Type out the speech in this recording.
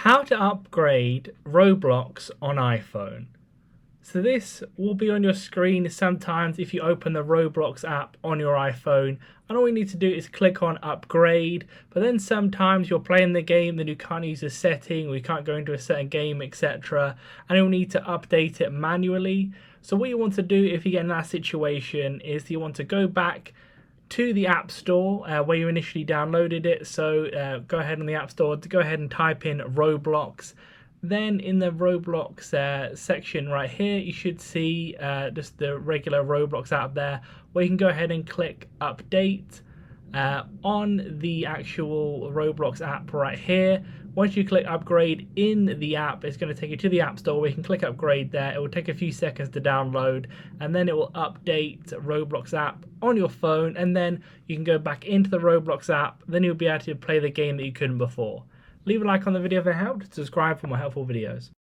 How to upgrade Roblox on iPhone. So this will be on your screen sometimes if you open the Roblox app on your iPhone, and all you need to do is click on upgrade. But then sometimes you're playing the game, then you can't use a setting or you can't go into a certain game, etc., and you'll need to update it manually. So what you want to do if you get in that situation is you want to go back to the App Store where you initially downloaded it. So go ahead on the App Store to go ahead and type in Roblox. Then in the Roblox section right here, you should see just the regular Roblox app there, where you can go ahead and click update on the actual Roblox app right here. Once you click upgrade in the app, it's going to take you to the App Store where you can click upgrade there. It will take a few seconds to download, and then it will update Roblox app on your phone, and then you can go back into the Roblox app. Then you'll be able to play the game that you couldn't before. Leave a like on the video if it helped. Subscribe for more helpful videos.